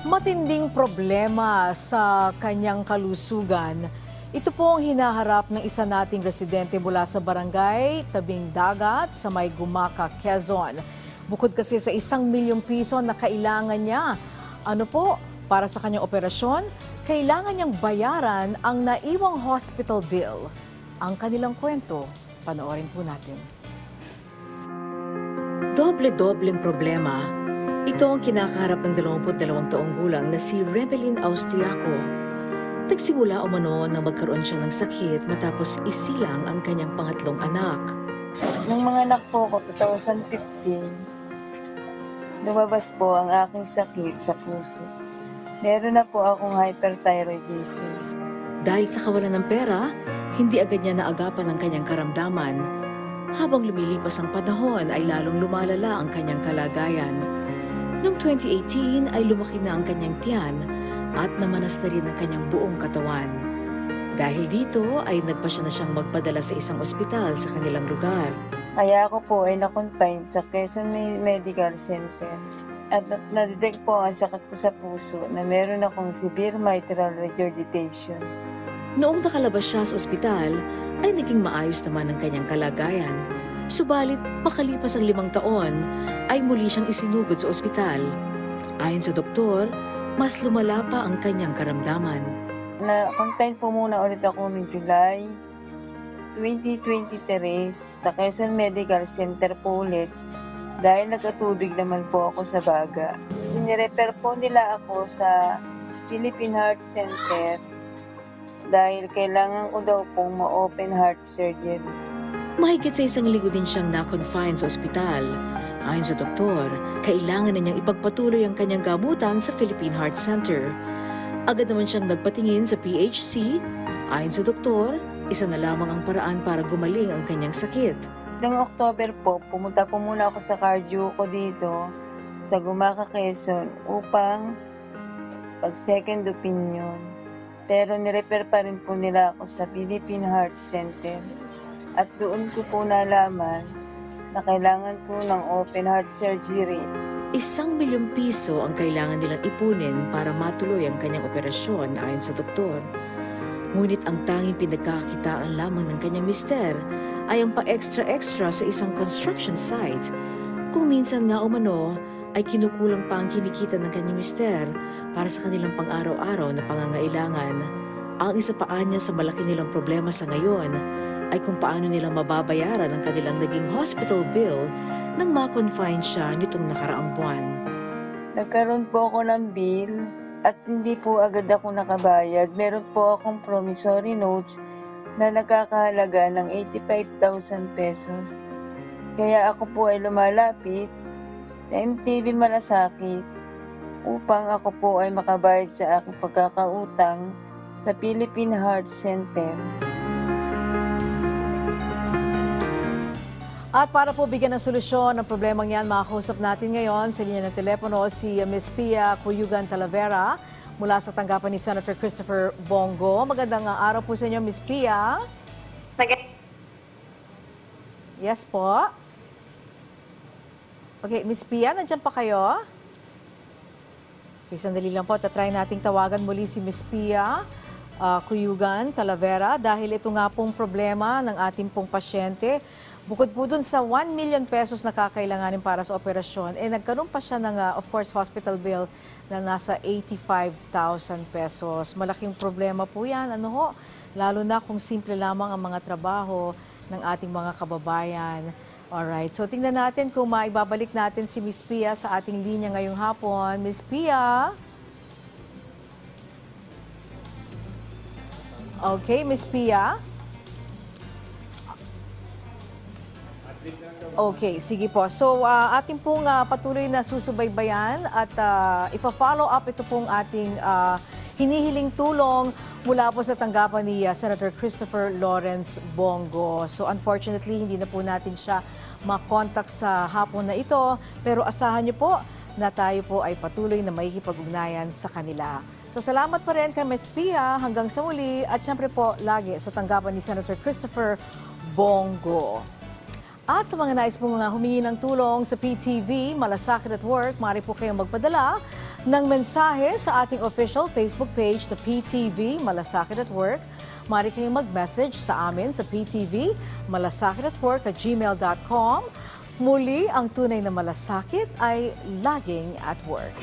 Matinding problema sa kanyang kalusugan. Ito po ang hinaharap ng isa nating residente mula sa barangay Tabing Dagat sa may Gumaca, Quezon. Bukod kasi sa 1 milyong piso na kailangan niya, para sa kanyang operasyon, kailangan niyang bayaran ang naiwang hospital bill. Ang kanilang kwento, panoorin po natin. Doble-dobleng problema. Ito ang kinakaharap ng 22 taong gulang na si Rebelin Austriaco. Nagsimula umano na magkaroon siya ng sakit matapos isilang ang kanyang pangatlong anak. Nung mga anak po ko, 2015, lumabas po ang aking sakit sa puso. Meron na po akong hyperthyroidism. Dahil sa kawalan ng pera, hindi agad niya naagapan ang kanyang karamdaman. Habang lumilipas ang panahon ay lalong lumalala ang kanyang kalagayan. Noong 2018 ay lumaki na ang kanyang tiyan at namanas na rin ang kanyang buong katawan. Dahil dito ay nagpasya na siyang magpadala sa isang ospital sa kanilang lugar. Kaya ako po ay na-confine sa Quezon Medical Center. At na-detect po ang sakit ko sa puso na meron akong severe mitral regurgitation. Noong nakalabas siya sa ospital, ay naging maayos naman ang kanyang kalagayan. Subalit, makalipas ang 5 taon, ay muli siyang isinugod sa ospital. Ayon sa doktor, mas lumala pa ang kanyang karamdaman. Na-confine po muna ulit ako noong July 2023 sa Quezon Medical Center po ulit dahil nagkatubig naman po ako sa baga. Inirefer po nila ako sa Philippine Heart Center dahil kailangan ko daw pong ma-open heart surgery. Mahigit sa 1 linggo din siyang na-confine sa ospital. Ayon sa doktor, kailangan na niyang ipagpatuloy ang kanyang gamutan sa Philippine Heart Center. Agad naman siyang nagpatingin sa PHC. Ayon sa doktor, isa na lamang ang paraan para gumaling ang kanyang sakit. Noong October po, pumunta po muna ako sa cardio ko dito sa Gumaca, Quezon upang pag-second opinion. Pero nirefer pa rin po nila ako sa Philippine Heart Center. At doon ko po nalaman na kailangan po ng open heart surgery. 1 milyong piso ang kailangan nilang ipunin para matuloy ang kanyang operasyon ayon sa doktor. Ngunit ang tanging pinagkakakitaan lamang ng kanyang mister ay ang pa-extra-extra sa isang construction site. Kung minsan nga umano ay kinukulang pa ang kinikita ng kanyang mister para sa kanilang pang-araw-araw na pangangailangan. Ang isa pa niya sa malaki nilang problema sa ngayon ay kung paano nila mababayaran ang kanilang naging hospital bill nang ma-confine siya nitong nakaraang buwan. Nagkaroon po ako ng bill at hindi po agad ako nakabayad. Meron po akong promissory notes na nagkakahalaga ng 85,000 pesos. Kaya ako po ay lumalapit sa MTV Malasakit upang ako po ay makabayad sa aking pagkakautang sa Philippine Heart Center. At para po bigyan ng solusyon ang problemang yan, makakausap natin ngayon sa linya ng telepono si Ms. Pia Cuyugan Talavera mula sa tanggapan ni Senator Christopher Bongo. Magandang araw po sa inyo, Ms. Pia. Yes po. Okay, Ms. Pia, nandiyan pa kayo? Okay, sandali lang po. Tatry nating tawagan muli si Ms. Pia Cuyugan Talavera dahil ito nga pong problema ng ating pong pasyente. Bukod po dun sa 1 million pesos na kakailanganin para sa operasyon, nagkaroon pa siya ng, of course, hospital bill na nasa 85,000 pesos. Malaking problema po yan, lalo na kung simple lamang ang mga trabaho ng ating mga kababayan. Alright, so tingnan natin kung maibabalik natin si Ms. Pia sa ating linya ngayong hapon. Ms. Pia? Okay, Ms. Pia? Okay, sige po. So, ating pong patuloy na susubaybayan at ipa-follow up ito pong ating hinihiling tulong mula po sa tanggapan ni Senator Christopher Lawrence Bongo. So, unfortunately, hindi na po natin siya makontak sa hapon na ito. Pero asahan niyo po na tayo po ay patuloy na makikipag-ugnayan sa kanila. So, salamat pa rin kay Ms. Pia hanggang sa muli at syempre po lagi sa tanggapan ni Senator Christopher Bongo. At sa mga nais pong humingi ng tulong sa PTV, Malasakit at Work, maaari po kayong magpadala ng mensahe sa ating official Facebook page na PTV Malasakit at Work. Maaari kayong mag-message sa amin sa PTV malasakit@gmail.com. Muli, ang tunay na malasakit ay laging at work.